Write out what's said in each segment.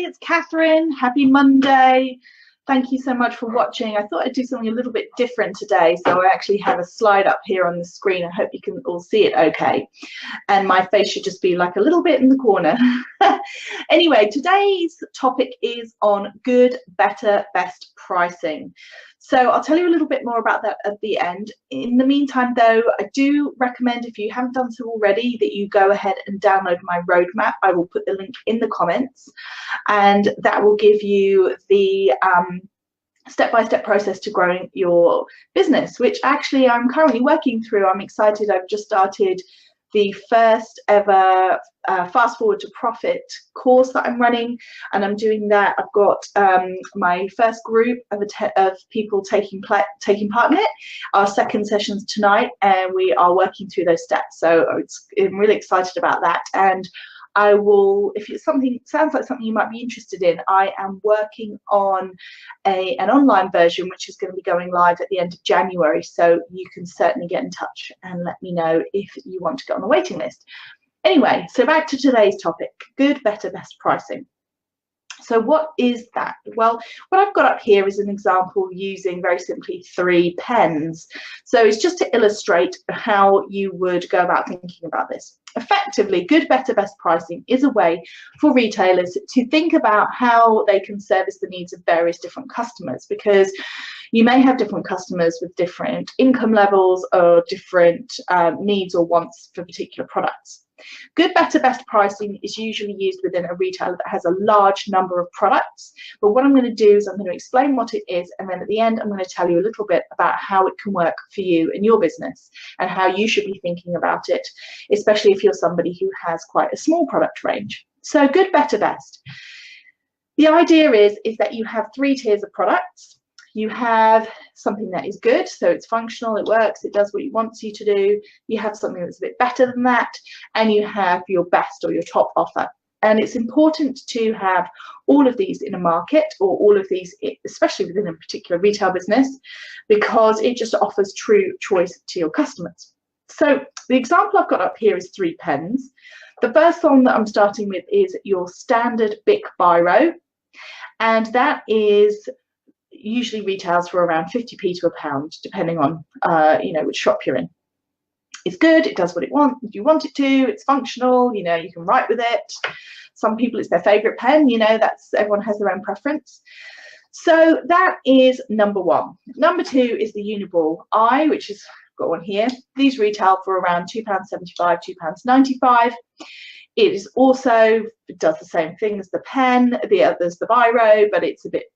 it's Catherine. Happy Monday. Thank you so much for watching. I thought I'd do something a little bit different today, so I actually have a slide up here on the screen. I hope you can all see it okay. And my face should just be like a little bit in the corner. Anyway, today's topic is on good, better, best pricing. So I'll tell you a little bit more about that at the end. In the meantime, though, I do recommend, if you haven't done so already, that you go ahead and download my roadmap. I will put the link in the comments, and that will give you the step-by-step process to growing your business, which actually I'm currently working through. I'm excited. I've just started the first ever Fast Forward to Profit course that I'm running, and I'm doing that. I've got my first group of people taking part in it. Our second session's tonight, and we are working through those steps. So I'm really excited about that. And I will, if it's something sounds like something you might be interested in, I am working on an online version which is going to be going live at the end of January. So you can certainly get in touch and let me know if you want to get on the waiting list. Anyway, so back to today's topic: good, better, best pricing. So what is that? Well, what I've got up here is an example using very simply 3 pens. So it's just to illustrate how you would go about thinking about this. Effectively, good, better, best pricing is a way for retailers to think about how they can service the needs of various different customers, because you may have different customers with different income levels or different needs or wants for particular products. Good, better, best pricing is usually used within a retailer that has a large number of products. But what I'm going to do is I'm going to explain what it is, and then at the end I'm going to tell you a little bit about how it can work for you and your business and how you should be thinking about it, especially if you're somebody who has quite a small product range. So good, better, best. The idea is that you have 3 tiers of products. You have something that is good, so it's functional, it works, it does what it wants you to do. You have something that's a bit better than that, and you have your best or your top offer. And it's important to have all of these in a market, or all of these, especially within a particular retail business, because it just offers true choice to your customers. So the example I've got up here is 3 pens. The first one that I'm starting with is your standard Bic Biro, and that is usually retails for around 50p to £1, depending on which shop you're in. It's good, it does what you want it to, it's functional, you can write with it. Some people it's their favorite pen, that's, everyone has their own preference. So that is number 1. Number 2 is the Uniball I, which is, got one here. These retail for around £2.75, £2.95. It is also, it does the same thing as the pen. There's the Biro, but it's a bit,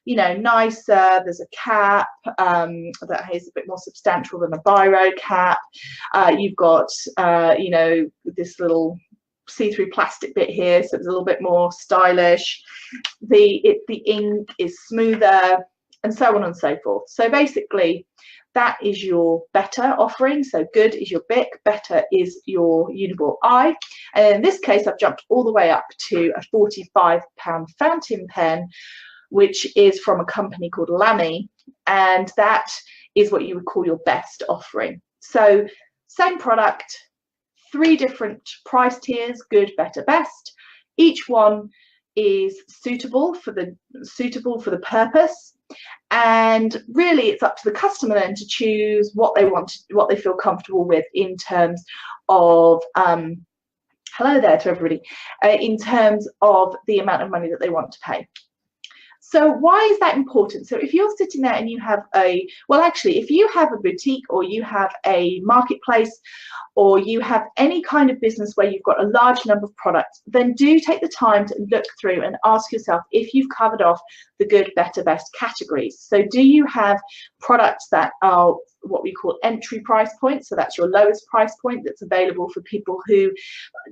nicer. There's a cap that is a bit more substantial than a Biro cap. You've got, this little see-through plastic bit here, so it's a little bit more stylish. The ink is smoother, and so on and so forth. So basically, that is your better offering. So good is your Bic, better is your Uniball I. And in this case, I've jumped all the way up to a £45 fountain pen, which is from a company called Lamy. And that is what you would call your best offering. So same product, 3 different price tiers: good, better, best. Each one is suitable for the purpose. And really it's up to the customer then to choose what they want, what they feel comfortable with in terms of hello there to everybody, in terms of the amount of money that they want to pay. So why is that important? So if you're sitting there and you have if you have a boutique, or you have a marketplace, or you have any kind of business where you've got a large number of products, then do take the time to look through and ask yourself if you've covered off the good, better, best categories. So do you have products that are what we call entry price points? So that's your lowest price point that's available for people who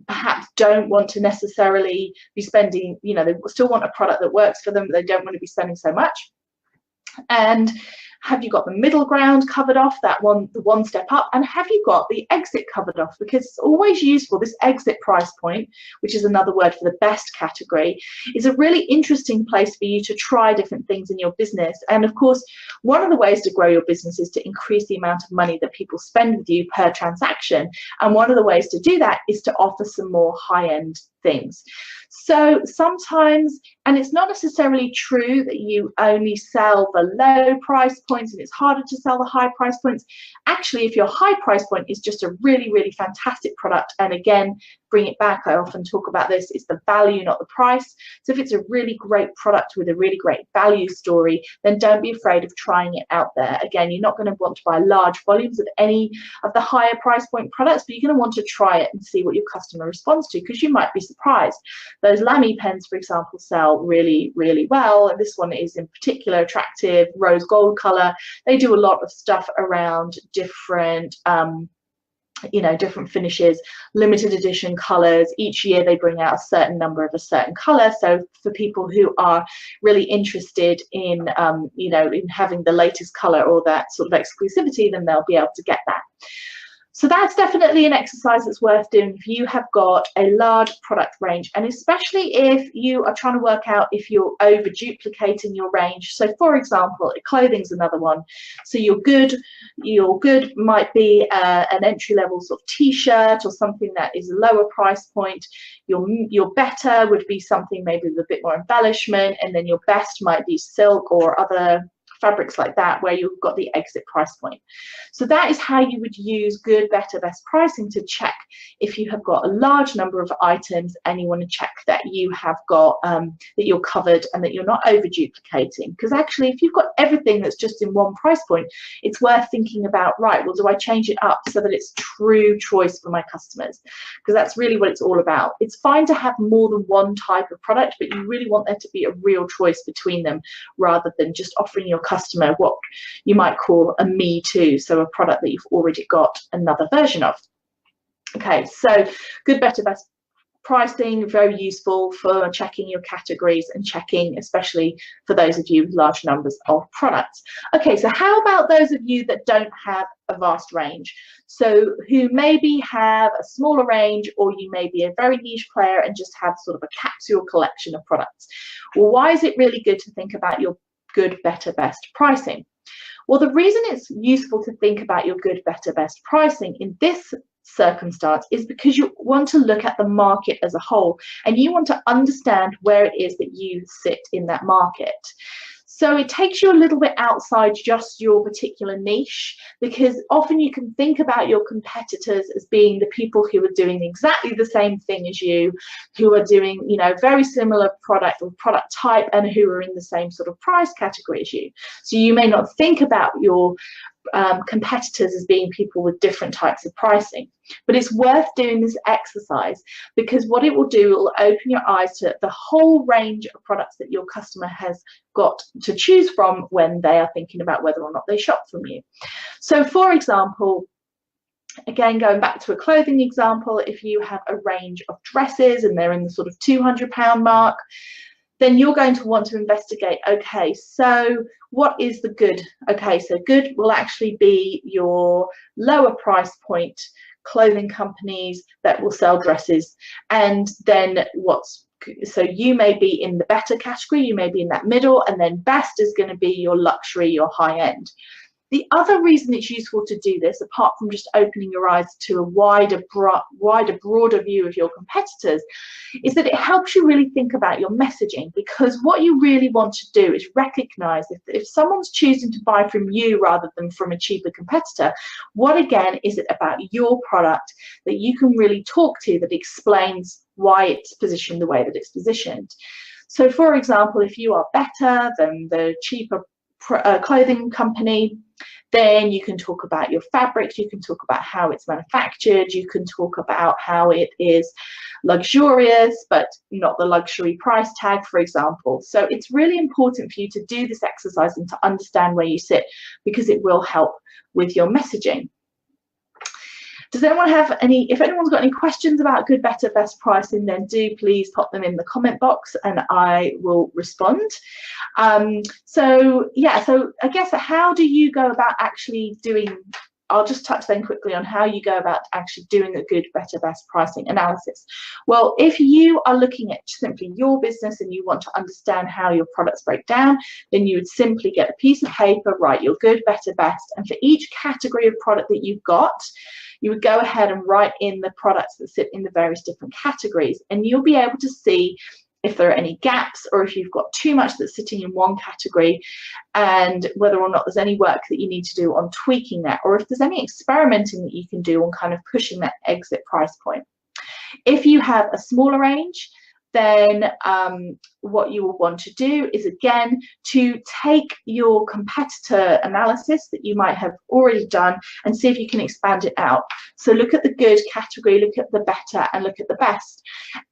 perhaps don't want to necessarily be spending, they still want a product that works for them, but they don't want to be spending so much. And Have you got the middle ground covered off, that one, the one step up? And have you got the exit covered off? Because it's always useful, this exit price point, which is another word for the best category, is a really interesting place for you to try different things in your business. And of course, one of the ways to grow your business is to increase the amount of money that people spend with you per transaction. And one of the ways to do that is to offer some more high-end things. So sometimes, and it's not necessarily true that you only sell the low price points and it's harder to sell the high price points. Actually, if your high price point is just a really, really fantastic product, and again, bring it back, I often talk about this, it's the value, not the price. So if it's a really great product with a really great value story, then don't be afraid of trying it out there. Again, you're not going to want to buy large volumes of any of the higher price point products, but you're going to want to try it and see what your customer responds to, because you might be surprised. Those Lamy pens, for example, sell really, really well. And this one is in particular attractive, rose gold color. They do a lot of stuff around different different finishes, limited edition colors. Each year they bring out a certain number of a certain color. So for people who are really interested in in having the latest color or that sort of exclusivity, then they'll be able to get that. So that's definitely an exercise that's worth doing if you have got a large product range, and especially if you are trying to work out if you're over duplicating your range. So for example, clothing's another one. So your good might be an entry-level sort of t-shirt or something that is a lower price point. Your better would be something maybe with a bit more embellishment, and then your best might be silk or other fabrics like that, where you've got the exit price point. So that is how you would use good, better, best pricing to check if you have got a large number of items and you want to check that you have got that you're covered and that you're not over duplicating. Because actually, if you've got everything that's just in one price point, it's worth thinking about, right, well, do I change it up so that it's true choice for my customers? Because that's really what it's all about. It's fine to have more than one type of product, but you really want there to be a real choice between them, rather than just offering your customer what you might call a me too, so a product that you've already got another version of. Okay, so good, better, best pricing, very useful for checking your categories and checking, especially for those of you with large numbers of products. Okay, so how about those of you that don't have a vast range? So who maybe have a smaller range, or you may be a very niche player and just have sort of a capsule collection of products. Well, why is it really good to think about your good, better, best pricing? Well, the reason it's useful to think about your good, better, best pricing in this circumstance is because you want to look at the market as a whole, and you want to understand where it is that you sit in that market. So it takes you a little bit outside just your particular niche, because often you can think about your competitors as being the people who are doing exactly the same thing as you, who are doing, very similar product or product type, and who are in the same sort of price category as you. So you may not think about your competitors as being people with different types of pricing, but it's worth doing this exercise, because what it will do, it will open your eyes to the whole range of products that your customer has got to choose from when they are thinking about whether or not they shop from you. So for example, again, going back to a clothing example, if you have a range of dresses and they're in the sort of £200 mark, then you're going to want to investigate, okay, so what is the good? Okay, so good will actually be your lower price point clothing companies that will sell dresses. And then so you may be in the better category, you may be in that middle, and then best is going to be your luxury, your high end. The other reason it's useful to do this, apart from just opening your eyes to a wider, broader view of your competitors, is that it helps you really think about your messaging. Because what you really want to do is recognize if someone's choosing to buy from you rather than from a cheaper competitor, what again is it about your product that you can really talk to that explains why it's positioned the way that it's positioned. So for example, if you are better than the cheaper clothing company, then you can talk about your fabrics, you can talk about how it's manufactured, you can talk about how it is luxurious but not the luxury price tag, for example. So it's really important for you to do this exercise and to understand where you sit, because it will help with your messaging. Does anyone have any, if anyone's got any questions about good, better, best pricing, then do please pop them in the comment box and I will respond. So yeah, so I guess how do you go about actually doing, I'll just touch then quickly on how you go about actually doing a good, better, best pricing analysis. Well, if you are looking at simply your business and you want to understand how your products break down, then you would simply get a piece of paper, write your good, better, best, and for each category of product that you've got, you would go ahead and write in the products that sit in the various different categories, and you'll be able to see if there are any gaps or if you've got too much that's sitting in one category, and whether or not there's any work that you need to do on tweaking that, or if there's any experimenting that you can do on kind of pushing that exit price point. If you have a smaller range, then what you will want to do is, again, to take your competitor analysis that you might have already done and see if you can expand it out. So look at the good category, look at the better, and look at the best,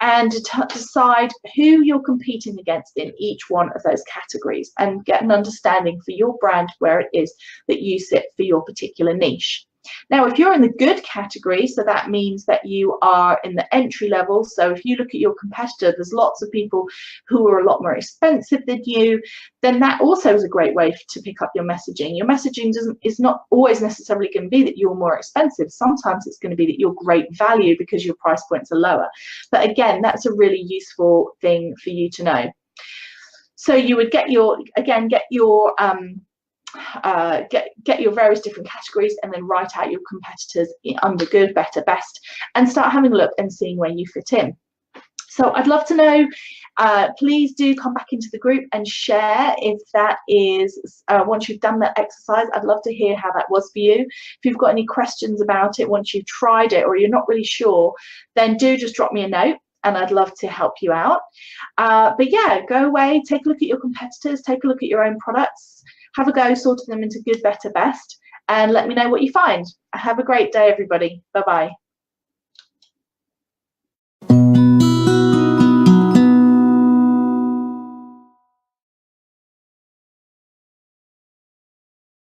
and decide who you're competing against in each one of those categories, and get an understanding for your brand where it is that you sit for your particular niche. Now, if you're in the good category, so that means that you are in the entry level. So if you look at your competitor, there's lots of people who are a lot more expensive than you, then that also is a great way to pick up your messaging. Your messaging is not always necessarily going to be that you're more expensive. Sometimes it's going to be that you're great value because your price points are lower. But again, that's a really useful thing for you to know. So you would get your various different categories and then write out your competitors under good, better, best, and start having a look and seeing where you fit in. So I'd love to know, please do come back into the group and share if that is, once you've done that exercise, I'd love to hear how that was for you. If you've got any questions about it once you've tried it or you're not really sure, then do just drop me a note and I'd love to help you out. But yeah, go away, take a look at your competitors, take a look at your own products, have a go sorting them into good, better, best, and let me know what you find. Have a great day, everybody. Bye-bye.